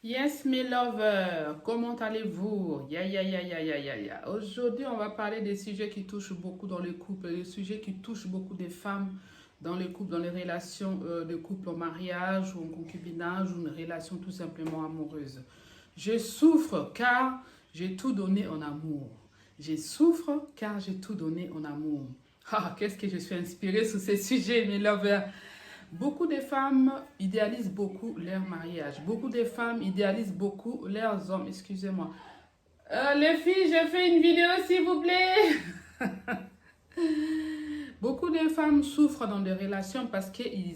Yes, mes lovers, comment allez-vous? Ya. Aujourd'hui, on va parler des sujets qui touchent beaucoup dans le couple, des sujets qui touchent beaucoup des femmes dans le couple, dans les relations de couple en mariage ou en concubinage ou une relation tout simplement amoureuse. Je souffre car j'ai tout donné en amour. Je souffre car j'ai tout donné en amour. Ah, qu'est-ce que je suis inspirée sur ces sujets, mes lovers? Beaucoup de femmes idéalisent beaucoup leur mariage. Beaucoup de femmes idéalisent beaucoup leurs hommes. Excusez-moi. Les filles, j'ai fait une vidéo, s'il vous plaît. Beaucoup de femmes souffrent dans des relations parce qu'elles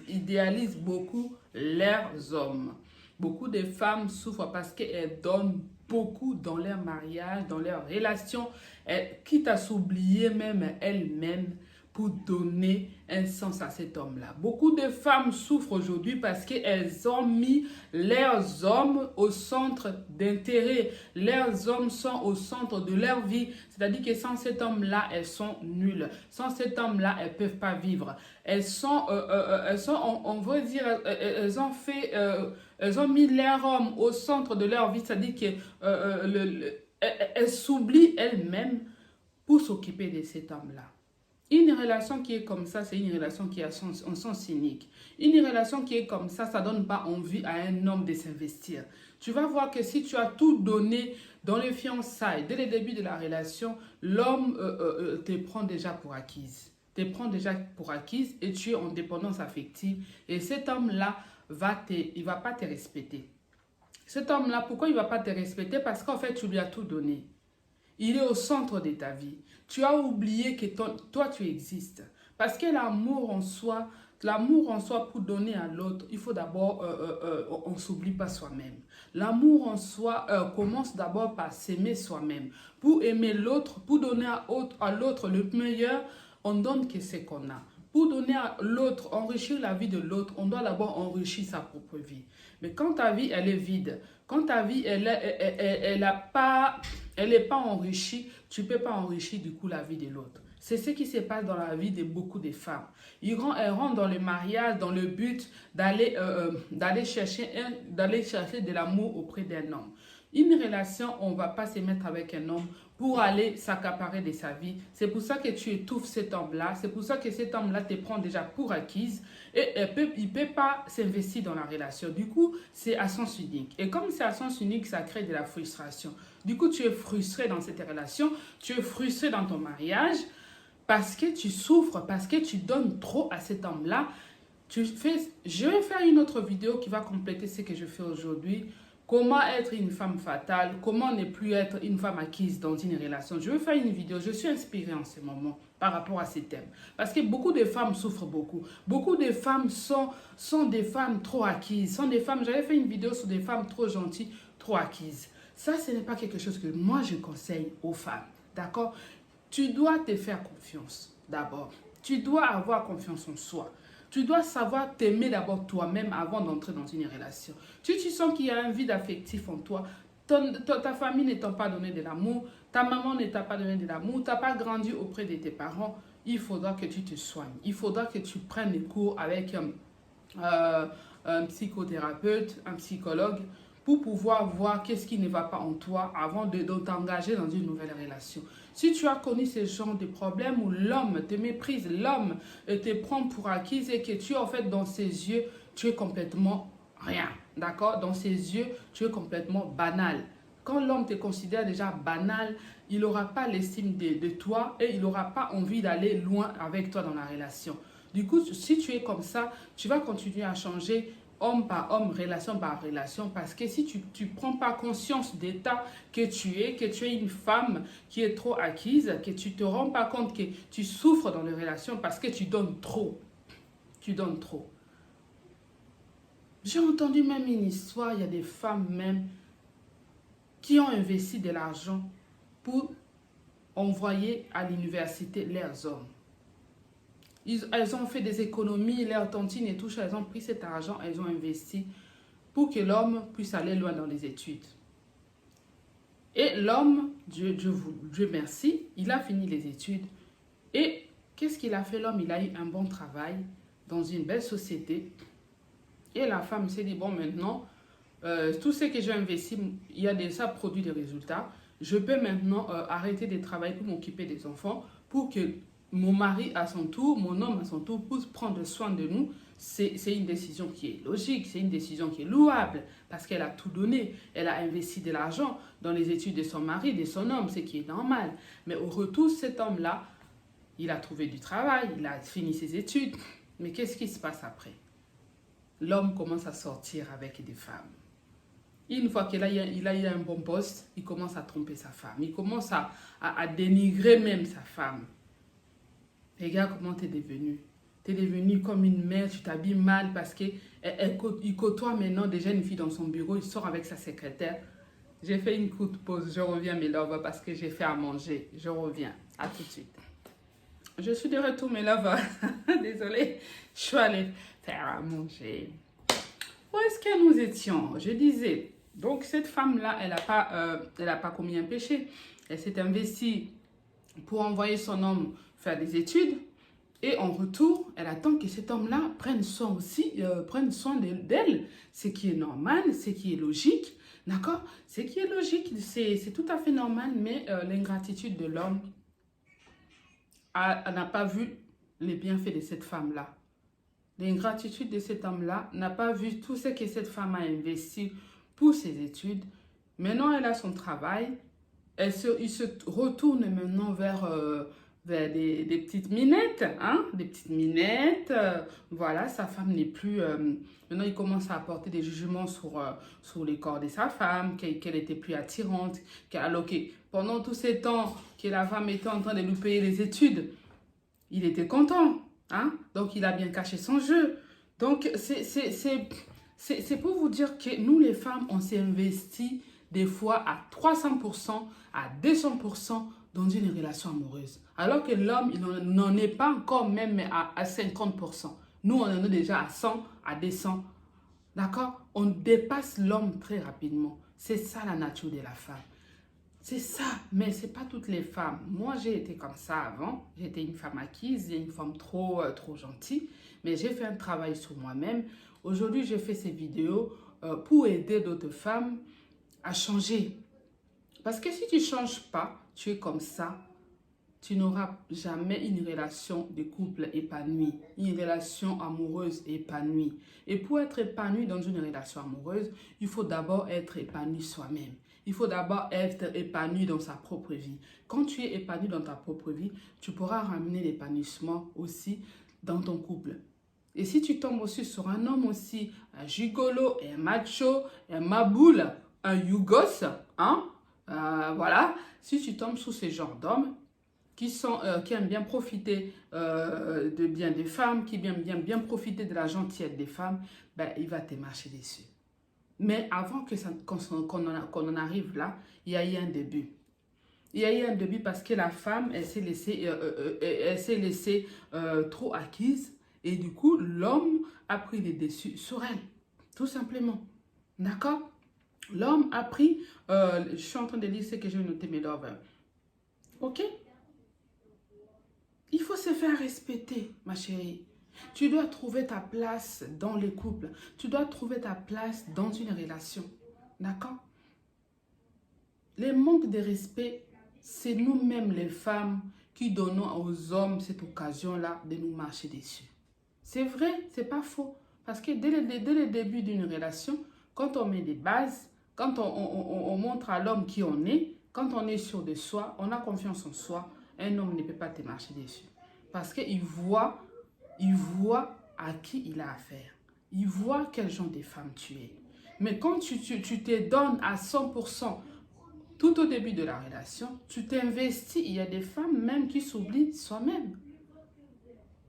idéalisent beaucoup leurs hommes. Beaucoup de femmes souffrent parce qu'elles donnent beaucoup dans leur mariage, dans leurs relations, quitte à s'oublier même elles-mêmes pour donner un sens à cet homme-là. Beaucoup de femmes souffrent aujourd'hui parce qu'elles ont mis leurs hommes au centre d'intérêt. Leurs hommes sont au centre de leur vie. C'est-à-dire que sans cet homme-là, elles sont nulles. Sans cet homme-là, elles ne peuvent pas vivre. On veut dire, elles ont mis leur homme au centre de leur vie. C'est-à-dire qu'elles s'oublient elles-mêmes pour s'occuper de cet homme-là. Une relation qui est comme ça, c'est une relation qui a un sens cynique. Une relation qui est comme ça ne donne pas envie à un homme de s'investir. Tu vas voir que si tu as tout donné dans les fiançailles, dès le début de la relation, l'homme te prend déjà pour acquise. Te prend déjà pour acquise et tu es en dépendance affective. Et cet homme-là, il ne va pas te respecter. Cet homme-là, pourquoi il ne va pas te respecter? Parce qu'en fait, tu lui as tout donné. Il est au centre de ta vie. Tu as oublié que toi, tu existes. Parce que l'amour en soi pour donner à l'autre, il faut d'abord, on ne s'oublie pas soi-même. L'amour en soi commence d'abord par s'aimer soi-même. Pour aimer l'autre, pour donner à l'autre le meilleur, on donne que ce qu'on a. Pour donner à l'autre, enrichir la vie de l'autre, on doit d'abord enrichir sa propre vie. Mais quand ta vie, elle est vide, quand ta vie, elle n'est pas enrichie, tu ne peux pas enrichir du coup la vie de l'autre. C'est ce qui se passe dans la vie de beaucoup de femmes. Elles rentrent dans le mariage dans le but d'aller chercher de l'amour auprès d'un homme. Une relation, on ne va pas se mettre avec un homme pour aller s'accaparer de sa vie. C'est pour ça que tu étouffes cet homme-là. C'est pour ça que cet homme-là te prend déjà pour acquise et il ne peut pas s'investir dans la relation. Du coup, c'est à sens unique. Et comme c'est à sens unique, ça crée de la frustration. Du coup, tu es frustré dans cette relation, tu es frustré dans ton mariage parce que tu souffres, parce que tu donnes trop à cet homme-là. Je vais faire une autre vidéo qui va compléter ce que je fais aujourd'hui. Comment être une femme fatale, comment ne plus être une femme acquise dans une relation. Je vais faire une vidéo, je suis inspirée en ce moment par rapport à ces thèmes. Parce que beaucoup de femmes souffrent beaucoup. Beaucoup de femmes sont des femmes trop acquises. J'avais fait une vidéo sur des femmes trop gentilles, trop acquises. Ça, ce n'est pas quelque chose que moi je conseille aux femmes. D'accord? Tu dois te faire confiance d'abord. Tu dois avoir confiance en soi. Tu dois savoir t'aimer d'abord toi-même avant d'entrer dans une relation. Tu sens qu'il y a un vide affectif en toi. Ta famille ne t'a pas donné de l'amour. Ta maman ne t'a pas donné de l'amour. Tu n'as pas grandi auprès de tes parents. Il faudra que tu te soignes. Il faudra que tu prennes des cours avec un psychothérapeute, un psychologue, pour pouvoir voir qu'est-ce qui ne va pas en toi avant de t'engager dans une nouvelle relation. Si tu as connu ce genre de problème où l'homme te méprise, l'homme te prend pour acquise et que tu es en fait dans ses yeux, tu es complètement rien, d'accord? Dans ses yeux, tu es complètement banal. Quand l'homme te considère déjà banal, il n'aura pas l'estime de toi et il n'aura pas envie d'aller loin avec toi dans la relation. Du coup, si tu es comme ça, tu vas continuer à changer homme par homme, relation par relation, parce que si tu ne prends pas conscience d'état que tu es une femme qui est trop acquise, que tu ne te rends pas compte que tu souffres dans les relations parce que tu donnes trop. Tu donnes trop. J'ai entendu même une histoire, il y a des femmes même qui ont investi de l'argent pour envoyer à l'université leurs hommes. Elles ont fait des économies, leurs tontines et tout ça, elles ont pris cet argent, elles ont investi pour que l'homme puisse aller loin dans les études. Et l'homme, Dieu merci, il a fini les études. Et qu'est-ce qu'il a fait l'homme? Il a eu un bon travail dans une belle société. Et la femme s'est dit, bon maintenant, tout ce que j'ai investi, il y a ça produit des résultats. Je peux maintenant arrêter de travailler pour m'occuper des enfants, pour que mon mari à son tour, mon homme à son tour, puisse prendre soin de nous. C'est une décision qui est logique, c'est une décision qui est louable, parce qu'elle a tout donné. Elle a investi de l'argent dans les études de son mari, de son homme, ce qui est normal. Mais au retour, cet homme-là, il a trouvé du travail, il a fini ses études. Mais qu'est-ce qui se passe après? L'homme commence à sortir avec des femmes. Une fois qu'il a eu un bon poste, il commence à tromper sa femme. Il commence à dénigrer même sa femme. Regarde comment tu es devenu. Tu es devenu comme une mère, tu t'habilles mal parce qu'il côtoie maintenant déjà une fille dans son bureau, il sort avec sa secrétaire. J'ai fait une courte pause, je reviens mes lovers parce que j'ai fait à manger. Je reviens, à tout de suite. Je suis de retour mes lovers. Désolée, je suis allée faire à manger. Où est-ce que nous étions? Je disais, donc cette femme-là, elle n'a pas commis un péché. Elle s'est investie pour envoyer son homme faire des études. Et en retour, elle attend que cet homme-là prenne soin d'elle. Ce qui est normal, ce qui est logique. D'accord? Ce qui est logique, c'est tout à fait normal, mais l'ingratitude de l'homme n'a pas vu les bienfaits de cette femme-là. L'ingratitude de cet homme-là n'a pas vu tout ce que cette femme a investi pour ses études. Maintenant, elle a son travail. Il se retourne maintenant vers des petites minettes. Hein? Des petites minettes. Voilà, sa femme n'est plus... maintenant, il commence à apporter des jugements sur les corps de sa femme, qu'elle était plus attirante. Alors que pendant tous ces temps que la femme était en train de lui payer les études, il était content. Hein? Donc, il a bien caché son jeu. Donc, c'est pour vous dire que nous, les femmes, on s'est investi des fois à 300%, à 200% dans une relation amoureuse. Alors que l'homme, il n'en est pas encore même à 50%. Nous, on en est déjà à 100, à 200. D'accord? On dépasse l'homme très rapidement. C'est ça la nature de la femme. C'est ça, mais ce n'est pas toutes les femmes. Moi, j'ai été comme ça avant. J'étais une femme acquise, une femme trop gentille. Mais j'ai fait un travail sur moi-même. Aujourd'hui, j'ai fait ces vidéos pour aider d'autres femmes à changer. Parce que si tu ne changes pas, tu es comme ça, tu n'auras jamais une relation de couple épanouie, une relation amoureuse épanouie. Et pour être épanoui dans une relation amoureuse, il faut d'abord être épanoui soi-même. Il faut d'abord être épanoui dans sa propre vie. Quand tu es épanoui dans ta propre vie, tu pourras ramener l'épanouissement aussi dans ton couple. Et si tu tombes aussi sur un homme aussi, un gigolo, un macho, un maboule, un yougos, hein, voilà, si tu tombes sous ce genre d'hommes qui aiment bien profiter de bien des femmes, qui aiment bien profiter de la gentillesse des femmes, ben, il va te marcher dessus. Mais avant qu'on en arrive là, il y a eu un début. Il y a eu un début parce que la femme, elle s'est laissée trop acquise. Et du coup, l'homme a pris les dessus sur elle. Tout simplement. D'accord? L'homme a pris... je suis en train de lire ce que j'ai noté mes lovers. Ok? Il faut se faire respecter, ma chérie. Tu dois trouver ta place dans les couples. Tu dois trouver ta place dans une relation. D'accord? Les manques de respect, c'est nous-mêmes les femmes qui donnons aux hommes cette occasion-là de nous marcher dessus. C'est vrai, c'est pas faux. Parce que dès le début d'une relation, quand on met des bases, quand on montre à l'homme qui on est, quand on est sûr de soi, on a confiance en soi, un homme ne peut pas te marcher dessus. Parce qu'il voit à qui il a affaire. Il voit quel genre de femme tu es. Mais quand tu te donnes à 100% tout au début de la relation, tu t'investis. Il y a des femmes même qui s'oublient soi-même.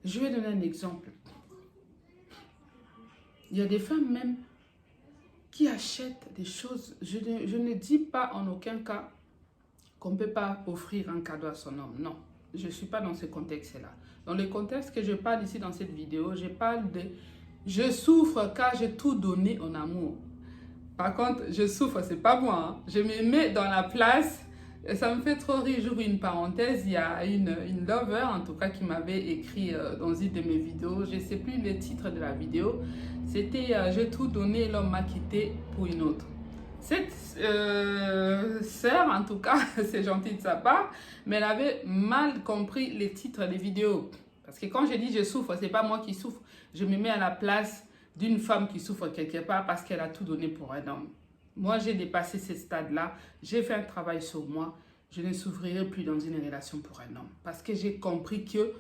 Je vais donner un exemple. Il y a des femmes même qui achètent des choses. Je ne dis pas en aucun cas qu'on ne peut pas offrir un cadeau à son homme. Non, je ne suis pas dans ce contexte-là. Dans le contexte que je parle ici dans cette vidéo, je parle de... Je souffre car j'ai tout donné en amour. Par contre, je souffre, c'est pas moi. Hein. Je me mets dans la place Ça me fait trop rire. J'ouvre une parenthèse. Il y a une lover, en tout cas, qui m'avait écrit dans une de mes vidéos. Je ne sais plus le titre de la vidéo. C'était J'ai tout donné, l'homme m'a quitté pour une autre. Cette sœur, en tout cas, c'est gentil de sa part, mais elle avait mal compris les titres des vidéos. Parce que quand je dis je souffre, ce n'est pas moi qui souffre. Je me mets à la place d'une femme qui souffre quelque part parce qu'elle a tout donné pour un homme. Moi, j'ai dépassé ce stade-là. J'ai fait un travail sur moi. Je ne souffrirai plus dans une relation pour un homme. Parce que j'ai compris que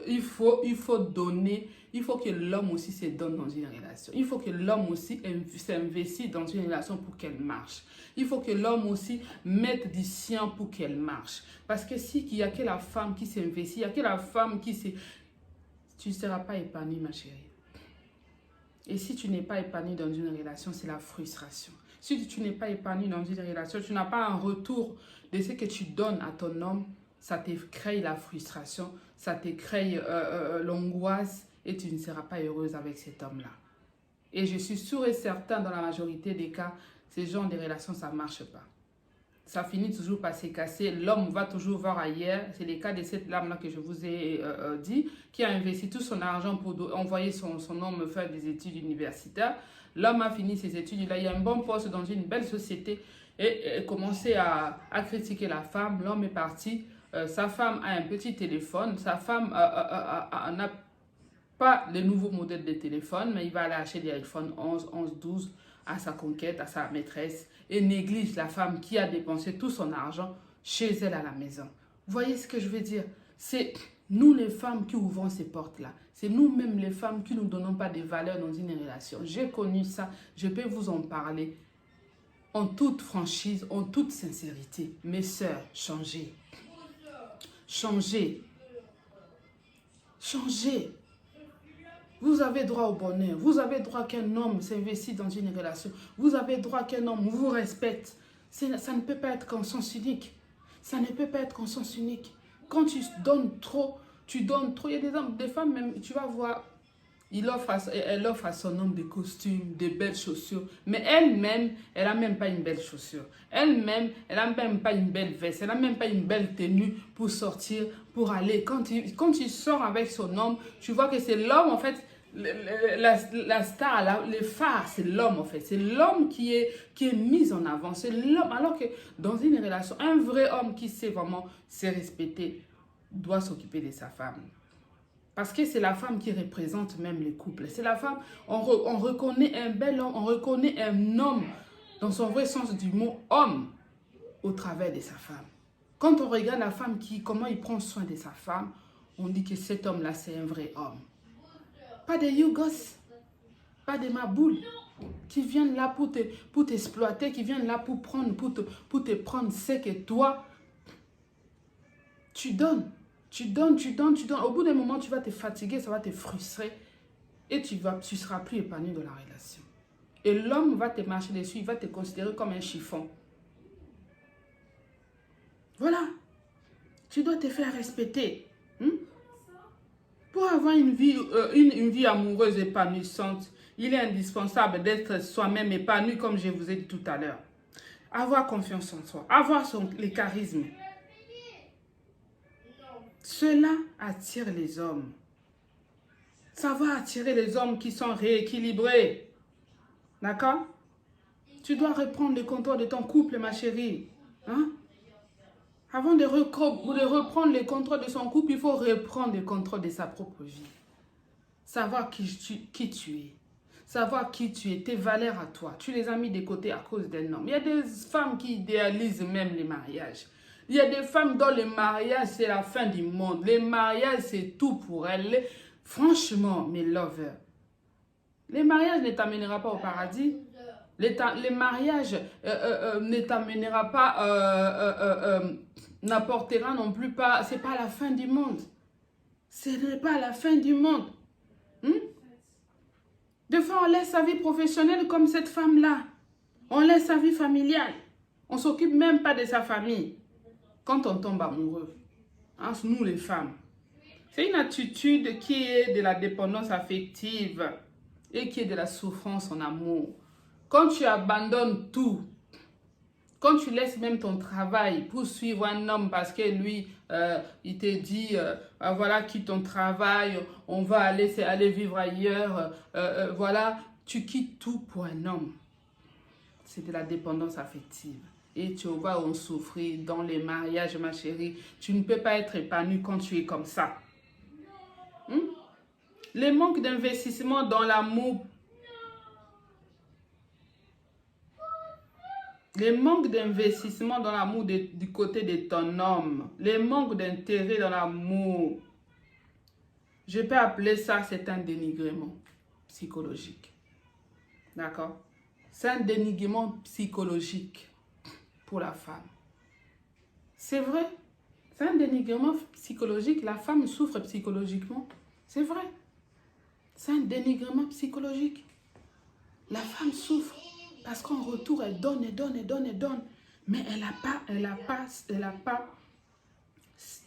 il faut donner, il faut que l'homme aussi se donne dans une relation. Il faut que l'homme aussi s'investisse dans une relation pour qu'elle marche. Il faut que l'homme aussi mette du sien pour qu'elle marche. Parce que si il n'y a que la femme qui s'investit, il n'y a que la femme qui se... Tu ne seras pas épanouie, ma chérie. Et si tu n'es pas épanoui dans une relation, c'est la frustration. Si tu n'es pas épanoui dans une relation, tu n'as pas un retour de ce que tu donnes à ton homme, ça te crée la frustration, ça te crée l'angoisse et tu ne seras pas heureuse avec cet homme-là. Et je suis sûre et certain, dans la majorité des cas, ces genres de relations, ça ne marche pas. Ça finit toujours par se casser. L'homme va toujours voir ailleurs. C'est le cas de cette dame-là que je vous ai dit, qui a investi tout son argent pour envoyer son homme faire des études universitaires. L'homme a fini ses études, il a eu un bon poste dans une belle société et commencé à critiquer la femme. L'homme est parti. Sa femme a un petit téléphone. Sa femme n'a pas les nouveaux modèles de téléphone, mais il va aller acheter des iPhone 11, 11, 12 à sa conquête, à sa maîtresse, et néglige la femme qui a dépensé tout son argent chez elle à la maison. Vous voyez ce que je veux dire? C'est nous les femmes qui ouvrons ces portes-là. C'est nous-mêmes les femmes qui ne nous donnons pas de valeur dans une relation. J'ai connu ça, je peux vous en parler en toute franchise, en toute sincérité. Mes sœurs, changez. Changez. Changez. Vous avez droit au bonheur. Vous avez droit qu'un homme s'investisse dans une relation. Vous avez droit qu'un homme vous respecte. Ça ne peut pas être qu'en sens unique. Ça ne peut pas être qu'en sens unique. Quand tu donnes trop, tu donnes trop. Il y a des hommes, des femmes même, tu vas voir, elle offre à son homme des costumes, des belles chaussures. Mais elle-même, elle n'a même pas une belle chaussure. Elle-même, elle n'a même pas une belle veste. Elle n'a même pas une belle tenue pour sortir, pour aller. Quand il sort avec son homme, tu vois que c'est l'homme, en fait, la star, le phare, c'est l'homme en fait. C'est l'homme qui est mis en avant. C'est l'homme. Alors que dans une relation, un vrai homme qui sait vraiment se respecter doit s'occuper de sa femme. Parce que c'est la femme qui représente même le couple. C'est la femme, on reconnaît un bel homme, on reconnaît un homme dans son vrai sens du mot homme au travers de sa femme. Quand on regarde la femme, comment il prend soin de sa femme, on dit que cet homme-là, c'est un vrai homme. Pas de Yougos, pas de Maboule, qui viennent là pour t'exploiter, qui viennent là pour te prendre ce que toi, tu donnes. Tu donnes. Au bout d'un moment, tu vas te fatiguer, ça va te frustrer et tu ne seras plus épanoui dans la relation. Et l'homme va te marcher dessus, il va te considérer comme un chiffon. Voilà. Tu dois te faire respecter. Pour avoir une vie amoureuse épanouissante, il est indispensable d'être soi-même épanoui, comme je vous ai dit tout à l'heure. Avoir confiance en soi, avoir le charisme. Cela attire les hommes. Ça va attirer les hommes qui sont rééquilibrés. D'accord? Tu dois reprendre le contrôle de ton couple, ma chérie. Avant de reprendre le contrôle de son couple, il faut reprendre le contrôle de sa propre vie. Savoir qui tu es. Savoir qui tu es, tes valeurs à toi. Tu les as mis de côté à cause d'un homme. Il y a des femmes qui idéalisent même les mariages. Il y a des femmes dont le mariage, c'est la fin du monde. Le mariage, c'est tout pour elles. Franchement, mes lovers, le mariage ne t'amènera pas au paradis. Le mariage ne t'amènera pas, n'apportera non plus pas, c'est pas la fin du monde. Ce n'est pas la fin du monde. Des fois, on laisse sa vie professionnelle comme cette femme-là. On laisse sa vie familiale. On ne s'occupe même pas de sa famille. Quand on tombe amoureux, nous les femmes, c'est une attitude qui est de la dépendance affective et qui est de la souffrance en amour. Quand tu abandonnes tout, Quand tu laisses même ton travail pour suivre un homme parce que lui, il te dit, voilà, quitte ton travail, on va aller vivre ailleurs, voilà, tu quittes tout pour un homme. C'est de la dépendance affective. Et tu vas en souffrir dans les mariages, ma chérie. Tu ne peux pas être épanoui quand tu es comme ça. Les manques d'investissement dans l'amour. Les manques d'investissement dans l'amour du côté de ton homme. Les manques d'intérêt dans l'amour. Je peux appeler ça, c'est un dénigrement psychologique. D'accord? C'est un dénigrement psychologique pour la femme. C'est vrai. C'est un dénigrement psychologique. La femme souffre psychologiquement. C'est vrai. C'est un dénigrement psychologique. La femme souffre parce qu'en retour, elle donne, elle donne, elle donne, elle donne. Mais elle n'a pas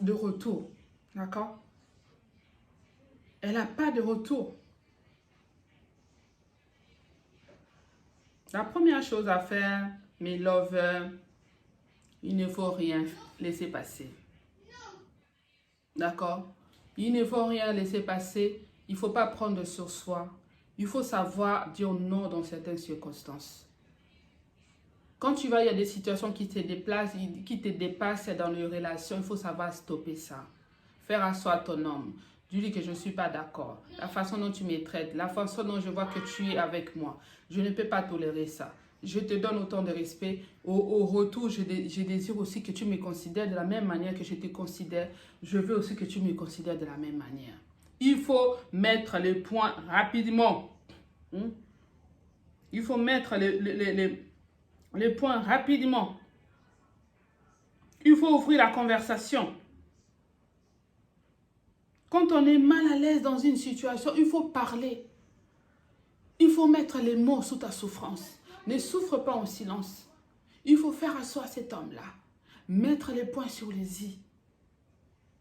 de retour. D'accord? Elle n'a pas de retour. La première chose à faire, mes lovers, il ne faut rien laisser passer. D'accord? Il ne faut rien laisser passer. Il ne faut pas prendre sur soi. Il faut savoir dire non dans certaines circonstances. Quand tu vas, il y a des situations qui te dépassent dans les relations, il faut savoir stopper ça. Faire asseoir ton homme. Dis-lui que je ne suis pas d'accord. La façon dont tu me traites, la façon dont je vois que tu es avec moi, je ne peux pas tolérer ça. Je te donne autant de respect. Au retour, je désire aussi que tu me considères de la même manière que je te considère. Je veux aussi que tu me considères de la même manière. Il faut mettre les points rapidement. Il faut mettre les points rapidement. Il faut ouvrir la conversation. Quand on est mal à l'aise dans une situation, il faut parler. Il faut mettre les mots sous ta souffrance. Ne souffre pas en silence. Il faut faire asseoir cet homme-là. Mettre les points sur les i.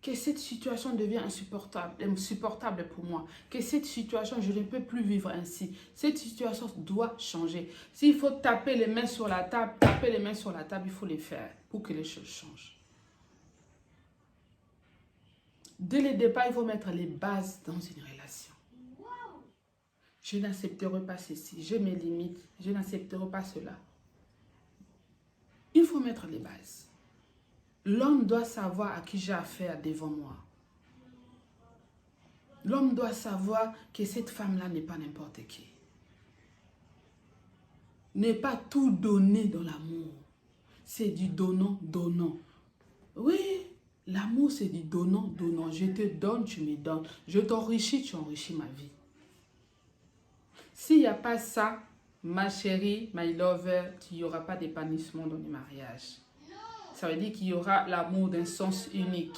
Que cette situation devienne insupportable pour moi. Que cette situation, je ne peux plus vivre ainsi. Cette situation doit changer. S'il faut taper les mains sur la table, taper les mains sur la table, il faut les faire pour que les choses changent. Dès le départ, il faut mettre les bases dans une relation. Je n'accepterai pas ceci, j'ai mes limites, je n'accepterai pas cela. Il faut mettre les bases. L'homme doit savoir à qui j'ai affaire devant moi. L'homme doit savoir que cette femme-là n'est pas n'importe qui. Ne pas tout donner dans l'amour. C'est du donnant. Oui, l'amour c'est du donnant. Je te donne, tu me donnes. Je t'enrichis, tu enrichis ma vie. S'il n'y a pas ça, ma chérie, my lover, il n'y aura pas d'épanouissement dans le mariage. Ça veut dire qu'il y aura l'amour d'un sens unique.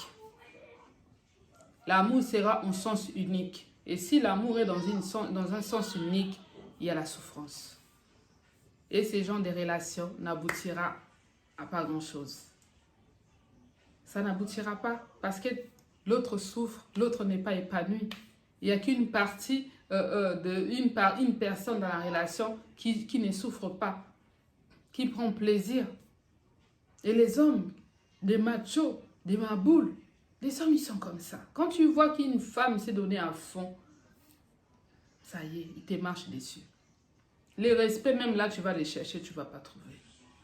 L'amour sera en sens unique. Et si l'amour est dans un sens unique, il y a la souffrance. Et ce genre de relation n'aboutira à pas grand-chose. Ça n'aboutira pas parce que l'autre souffre, l'autre n'est pas épanoui. Il n'y a qu'une partie, une personne dans la relation qui ne souffre pas, qui prend plaisir. Et les hommes, des machos, des maboules, les hommes, ils sont comme ça. Quand tu vois qu'une femme s'est donnée à fond, ça y est, il te marche dessus. Les respects, même là, tu vas les chercher, tu ne vas pas trouver.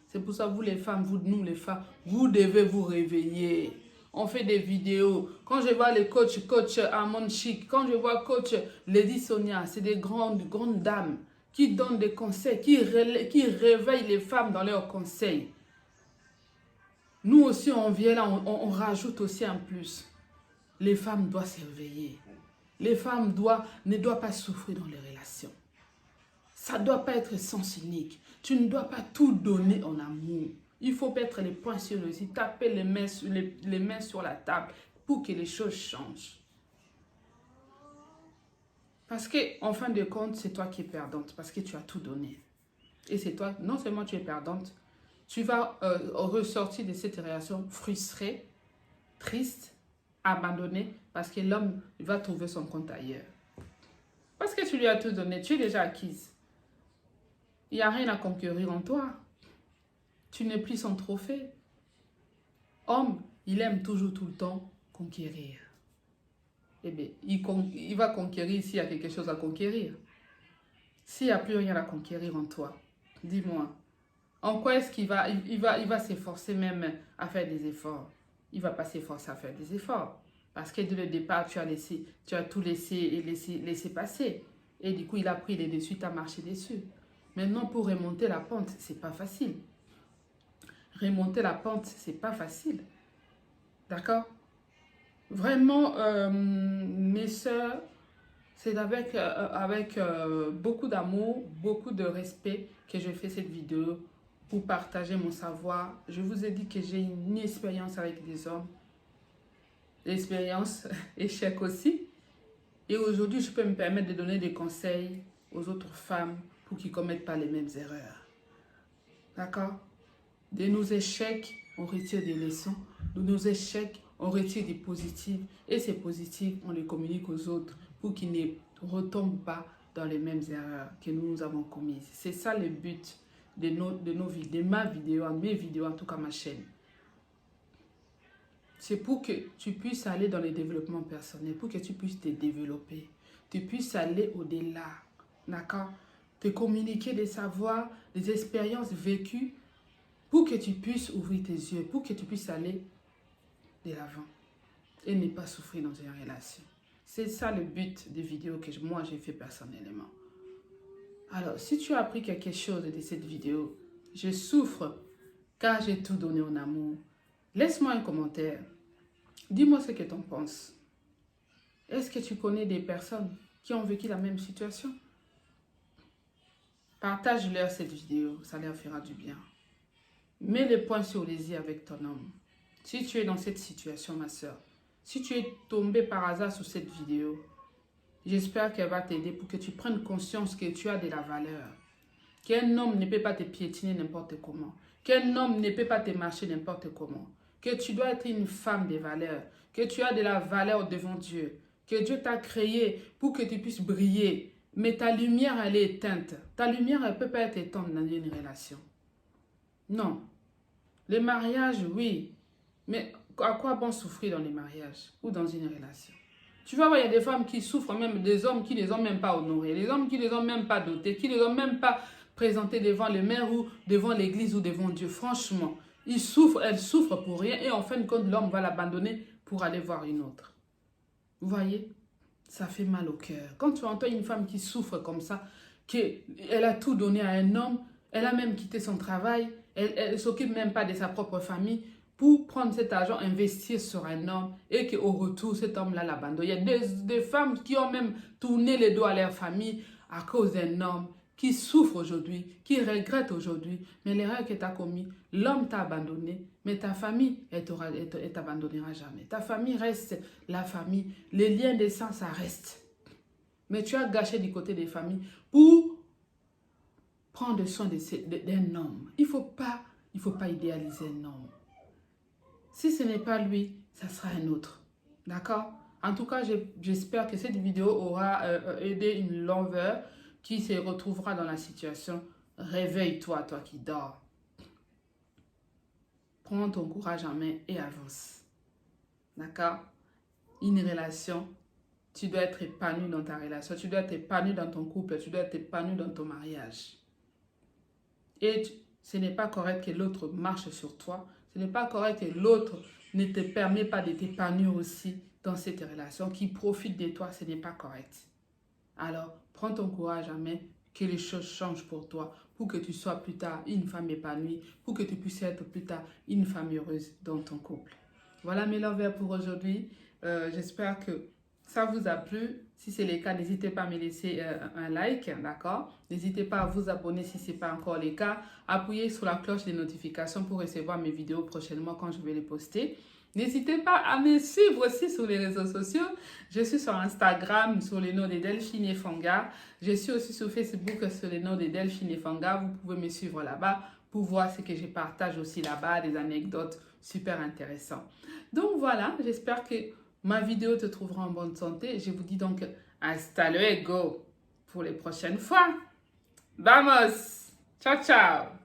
C'est pour ça, vous les femmes, nous les femmes, vous devez vous réveiller. On fait des vidéos. Quand je vois les coach Armand Chic, quand je vois coach Lady Sonia, c'est des grandes dames qui donnent des conseils, qui réveillent les femmes dans leurs conseils. Nous aussi, on vient là, on rajoute aussi un plus. Les femmes doivent s'éveiller. Les femmes ne doivent pas souffrir dans les relations. Ça ne doit pas être sens unique. Tu ne dois pas tout donner en amour. Il faut mettre les points sur le site, taper les mains sur la table pour que les choses changent. Parce qu'en fin de compte, c'est toi qui es perdante parce que tu as tout donné. Et c'est toi, non seulement tu es perdante, tu vas ressortir de cette relation frustrée, triste, abandonnée, parce que l'homme va trouver son compte ailleurs. Parce que tu lui as tout donné, tu es déjà acquise. Il n'y a rien à conquérir en toi. Tu n'es plus son trophée. Homme, il aime toujours tout le temps conquérir. Eh bien, il va conquérir s'il y a quelque chose à conquérir. S'il n'y a plus rien à conquérir en toi, dis-moi, en quoi est-ce qu'il va, il va s'efforcer même à faire des efforts? Il ne va pas s'efforcer à faire des efforts. Parce que dès le départ, tu as tout laissé et laissé passer. Et du coup, il a pris les dessus, tu as marché dessus. Maintenant, pour remonter la pente, ce n'est pas facile. Remonter la pente, ce n'est pas facile. D'accord? Vraiment, mes soeurs, c'est avec beaucoup d'amour, beaucoup de respect que je fais cette vidéo pour partager mon savoir. Je vous ai dit que j'ai une expérience avec des hommes. L'expérience, échec aussi. Et aujourd'hui, je peux me permettre de donner des conseils aux autres femmes pour qu'ils ne commettent pas les mêmes erreurs. D'accord? De nos échecs, on retire des leçons. De nos échecs, on retire des positifs. Et ces positifs, on les communique aux autres pour qu'ils ne retombent pas dans les mêmes erreurs que nous avons commises. C'est ça le but de nos vidéos, de ma vidéo, mes vidéos, en tout cas ma chaîne. C'est pour que tu puisses aller dans le développement personnel, pour que tu puisses te développer, tu puisses aller au-delà, d'accord? Te communiquer des savoirs, des expériences vécues, pour que tu puisses ouvrir tes yeux, pour que tu puisses aller de l'avant et ne pas souffrir dans une relation. C'est ça le but des vidéos que moi j'ai fait personnellement. Alors, si tu as appris quelque chose de cette vidéo, je souffre car j'ai tout donné en amour. Laisse-moi un commentaire. Dis-moi ce que tu en penses. Est-ce que tu connais des personnes qui ont vécu la même situation? Partage-leur cette vidéo, ça leur fera du bien. Mets les points sur les i avec ton homme. Si tu es dans cette situation, ma soeur, si tu es tombé par hasard sur cette vidéo, j'espère qu'elle va t'aider pour que tu prennes conscience que tu as de la valeur. Qu'un homme ne peut pas te piétiner n'importe comment. Qu'un homme ne peut pas te marcher n'importe comment. Que tu dois être une femme de valeur. Que tu as de la valeur devant Dieu. Que Dieu t'a créé pour que tu puisses briller. Mais ta lumière, elle est éteinte. Ta lumière, elle ne peut pas être éteinte dans une relation. Non. Les mariages, oui. Mais à quoi bon souffrir dans les mariages ou dans une relation? Tu vas voir, il y a des femmes qui souffrent, même des hommes qui ne les ont même pas honorés, des hommes qui ne les ont même pas dotés, qui ne les ont même pas présentés devant le maire ou devant l'église ou devant Dieu. Franchement, ils souffrent, elles souffrent pour rien et en fin de compte, l'homme va l'abandonner pour aller voir une autre. Vous voyez? Ça fait mal au cœur. Quand tu entends une femme qui souffre comme ça, qu'elle a tout donné à un homme, elle a même quitté son travail, elle ne s'occupe même pas de sa propre famille, pour prendre cet argent, investir sur un homme et qu'au retour, cet homme-là l'abandonne. Il y a des femmes qui ont même tourné les dos à leur famille à cause d'un homme qui souffre aujourd'hui, qui regrette aujourd'hui. Mais l'erreur que tu as commise, l'homme t'a abandonné, mais ta famille, elle t'abandonnera jamais. Ta famille reste la famille. Les liens de sang, ça reste. Mais tu as gâché du côté des familles pour prendre soin d'un homme. Il ne faut pas idéaliser un homme. Si ce n'est pas lui, ça sera un autre. D'accord? En tout cas, j'espère que cette vidéo aura aidé une lover qui se retrouvera dans la situation. Réveille-toi, toi qui dors. Prends ton courage en main et avance. D'accord? Une relation, tu dois être épanoui dans ta relation. Tu dois être épanoui dans ton couple. Tu dois être épanoui dans ton mariage. Et ce n'est pas correct que l'autre marche sur toi. Ce n'est pas correct que l'autre ne te permet pas de t'épanouir aussi dans cette relation, qui profite de toi, ce n'est pas correct. Alors, prends ton courage en main, que les choses changent pour toi, pour que tu sois plus tard une femme épanouie, pour que tu puisses être plus tard une femme heureuse dans ton couple. Voilà mes lovers pour aujourd'hui. J'espère que ça vous a plu. Si c'est le cas, n'hésitez pas à me laisser un like, d'accord? N'hésitez pas à vous abonner si ce n'est pas encore le cas. Appuyez sur la cloche des notifications pour recevoir mes vidéos prochainement quand je vais les poster. N'hésitez pas à me suivre aussi sur les réseaux sociaux. Je suis sur Instagram sur le nom de Delphine Efanga. Je suis aussi sur Facebook sur le nom de Delphine Efanga. Vous pouvez me suivre là-bas pour voir ce que je partage aussi là-bas, des anecdotes super intéressantes. Donc voilà, j'espère que ma vidéo te trouvera en bonne santé. Je vous dis donc hasta luego pour les prochaines fois. Vamos! Ciao, ciao!